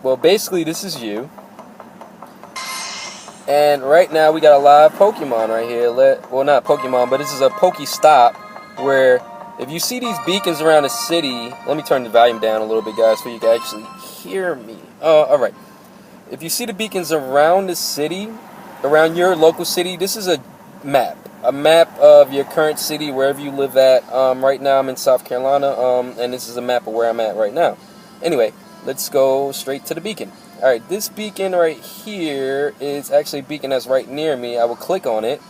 Well, basically, this is you. And right now, we got a live Pokemon right here. Well, not Pokemon, but this is a Pokestop where if you see these beacons around the city, let me turn the volume down a little bit, guys, so you can actually hear me. Alright. If you see the beacons around the city, around your local city, this is a map. A map of your current city, wherever you live at. Right now, I'm in South Carolina, and this is a map of where I'm at right now. Anyway, let's go straight to the beacon. Alright, this beacon right here is actually a beacon that's right near me. I will click on it,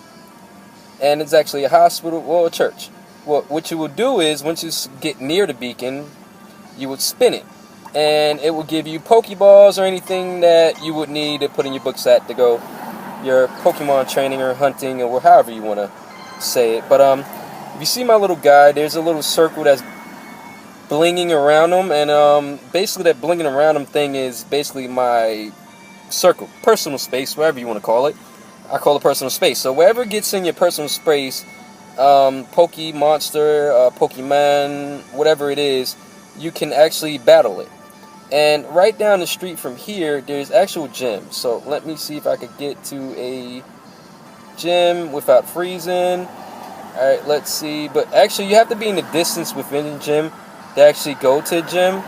and it's actually a hospital, well, a church. Well, what you will do is, once you get near the beacon, you would spin it, and it will give you Pokeballs or anything that you would need to put in your book set to go your Pokemon training or hunting or however you want to say it. But if you see my little guy, there's a little circle that's blinging around him, and basically that blinging around him thing is basically my circle, personal space, whatever you want to call it. I call it personal space. So wherever gets in your personal space, Monster, Pokemon, whatever it is, you can actually battle it. And right down the street from here, there's actual gyms. So let me see if I could get to a gym without freezing. Alright, let's see. But actually, you have to be in the distance within the gym to actually go to a gym.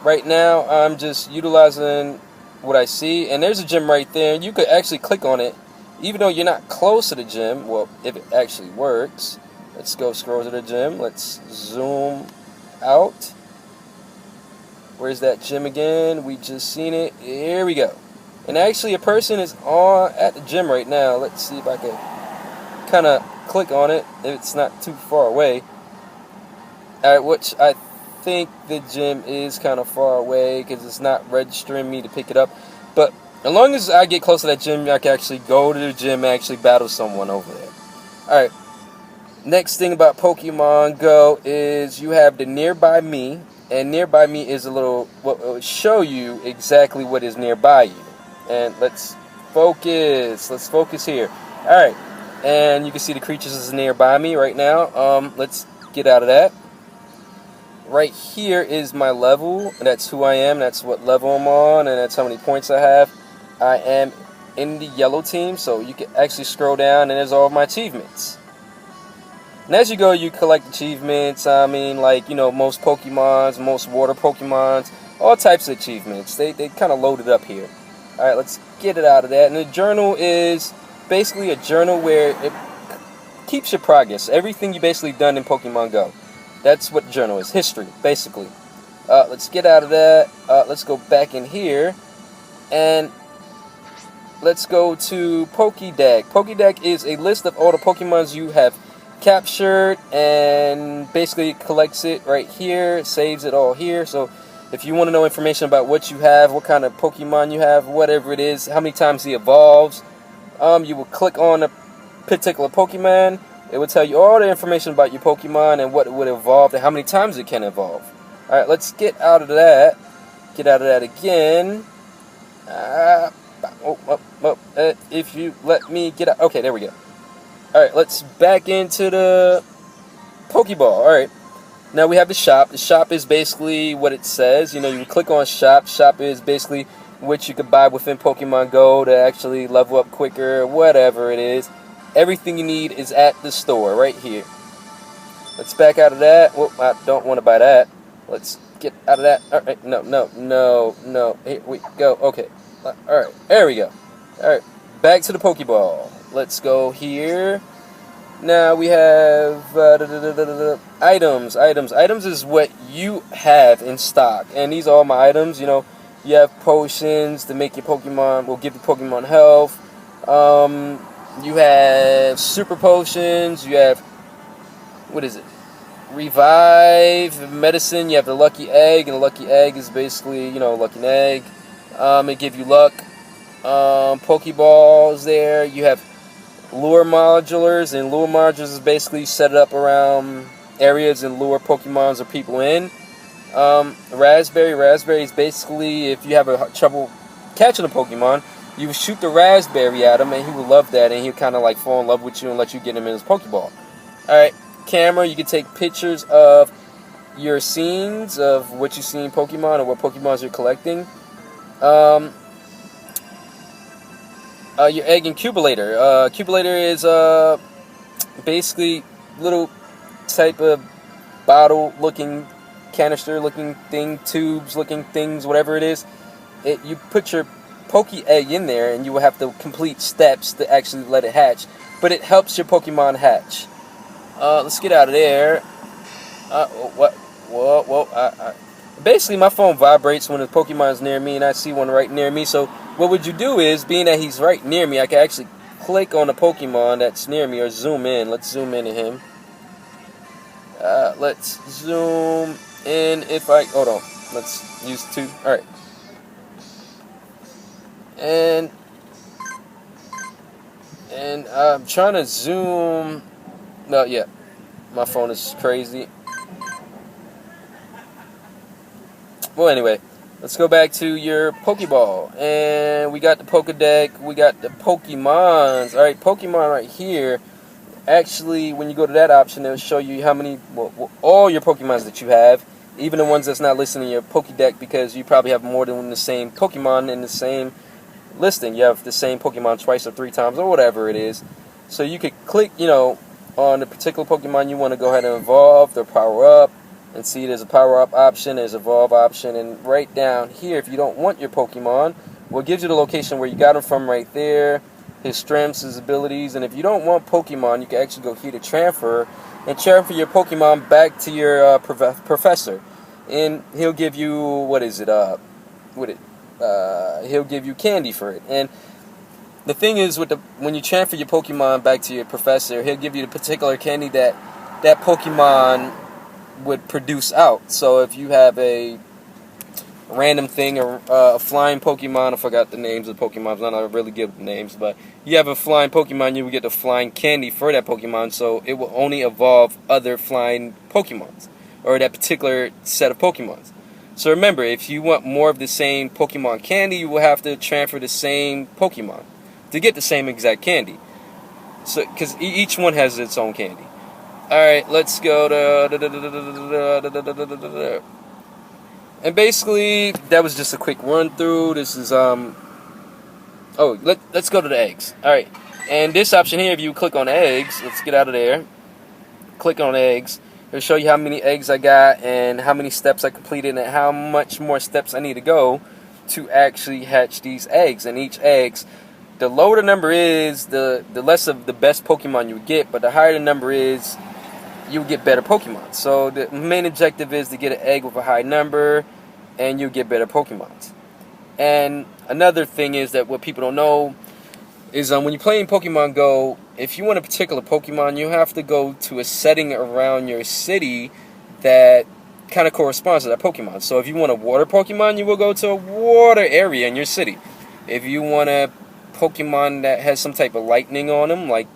Right now, I'm just utilizing what I see. And there's a gym right there. And you could actually click on it, even though you're not close to the gym. Well, if it actually works. Let's go scroll to the gym. Let's zoom out. Where's that gym again? We just seen it. Here we go. And actually, a person is at the gym right now. Let's see if I can kind of click on it if it's not too far away. Alright, which I think the gym is kind of far away because it's not registering me to pick it up. But as long as I get close to that gym, I can actually go to the gym and actually battle someone over there. Alright. Next thing about Pokemon Go is you have the Nearby Me. And nearby me is a little, what will show you exactly what is nearby you. And let's focus here. Alright, and you can see the creatures is nearby me right now. Let's get out of that. Right here is my level, and that's who I am, that's what level I'm on, and that's how many points I have. I am in the yellow team, so you can actually scroll down, and there's all of my achievements. And as you go, you collect achievements. I mean, like, you know, most Pokemons, most water Pokemons, all types of achievements. They kind of loaded up here. Alright, let's get it out of that. And the journal is basically a journal where it keeps your progress. Everything you basically done in Pokemon Go. That's what the journal is. History, basically. Let's get out of that. Let's go back in here. And let's go to Pokédex. Pokédex is a list of all the Pokemons you have captured, and basically collects it right here, saves it all here. So if you want to know information about what you have, what kind of Pokemon you have, whatever it is, how many times he evolves, you will click on a particular Pokemon. It will tell you all the information about your Pokemon and what it would evolve and how many times it can evolve. Alright, let's get out of that. Get out of that again. If you let me get out. Okay, there we go. Alright, let's back into the Pokeball. Alright, now we have the shop. The shop is basically what it says. You know, you can click on shop. Shop is basically what you could buy within Pokemon Go to actually level up quicker, whatever it is. Everything you need is at the store right here. Let's back out of that. Well, I don't want to buy that. Let's get out of that. Alright, no. Here we go. Okay. Alright, there we go. Alright, back to the Pokeball. Let's go here. Now we have items. Items is what you have in stock. And these are all my items. You know, you have potions to make your Pokemon, will give the Pokemon health. You have super potions. You have, what is it? Revive, medicine. You have the lucky egg. And the lucky egg is basically, you know, lucky egg. It gives you luck. Pokeballs there. You have lure modulars, and lure modulars is basically set up around areas and lure Pokemons or people in. Raspberry is basically if you have trouble catching a Pokemon, you shoot the raspberry at him, and he will love that, and he'll kind of like fall in love with you and let you get him in his Pokeball. Alright, camera, you can take pictures of your scenes of what you see in Pokemon or what Pokemons you're collecting. Um, your egg incubator. Incubator is basically little type of bottle-looking, canister-looking thing, tubes-looking things, whatever it is. You put your Poke egg in there, and you will have to complete steps to actually let it hatch. But it helps your Pokemon hatch. Let's get out of there. What? Whoa, whoa. Basically, my phone vibrates when a Pokemon is near me, and I see one right near me. So, what would you do is, being that he's right near me, I can actually click on the Pokemon that's near me, or zoom in. Let's zoom into him. Let's zoom in. Hold on. Let's use 2. All right. And I'm trying to zoom. No, yeah. My phone is crazy. Well, anyway, let's go back to your Pokeball. And we got the Pokedeck. We got the Pokemons. All right, Pokemon right here. Actually, when you go to that option, it'll show you how many, all your Pokemons that you have, even the ones that's not listed in your Pokedeck, because you probably have more than the same Pokemon in the same listing. You have the same Pokemon twice or 3 times or whatever it is. So you could click, on the particular Pokemon you want to go ahead and evolve or power up, and see there's a power up option, there's evolve option, and right down here, if you don't want your Pokemon, well, it gives you the location where you got him from right there, his strengths, his abilities, and if you don't want Pokemon, you can actually go here to transfer, and transfer your Pokemon back to your professor, and he'll give you, he'll give you candy for it. And the thing is, when you transfer your Pokemon back to your professor, he'll give you the particular candy that Pokemon would produce out. So if you have a random thing, or a flying Pokemon, I forgot the names of Pokemon, I'm not really good with names, but you have a flying Pokemon, you will get the flying candy for that Pokemon, so it will only evolve other flying Pokemons, or that particular set of Pokemons. So remember, if you want more of the same Pokemon candy, you will have to transfer the same Pokemon to get the same exact candy. So, because each one has its own candy. Alright, let's go to... And basically, that was just a quick run through. This is, let's go to the eggs. Alright, and this option here, if you click on eggs, let's get out of there. Click on eggs. It'll show you how many eggs I got, and how many steps I completed, and how much more steps I need to go to actually hatch these eggs. And each eggs, the lower the number is, the less of the best Pokemon you get, but the higher the number is, you get better Pokemon. So the main objective is to get an egg with a high number, and you get better Pokemons. And another thing is that what people don't know is when you're playing Pokemon GO, if you want a particular Pokemon, you have to go to a setting around your city that kind of corresponds to that Pokemon. So if you want a water Pokemon, you will go to a water area in your city. If you want a Pokemon that has some type of lightning on them, like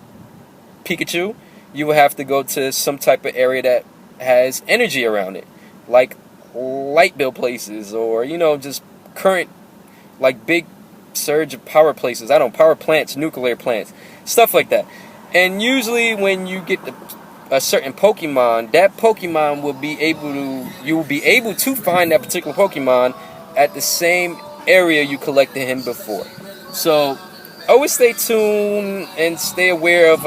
Pikachu, you will have to go to some type of area that has energy around it, like light bill places, or just current, like big surge of power places. Power plants, nuclear plants, stuff like that. And usually when you get a certain Pokemon, that Pokemon will be able to find that particular Pokemon at the same area you collected him before. So always stay tuned and stay aware of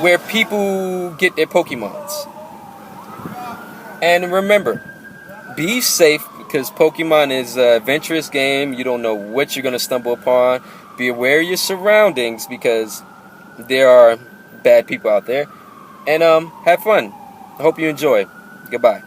where people get their Pokemons. And remember, be safe, because Pokemon is an adventurous game. You don't know what you're going to stumble upon. Be aware of your surroundings, because there are bad people out there. And have fun. I hope you enjoy. Goodbye.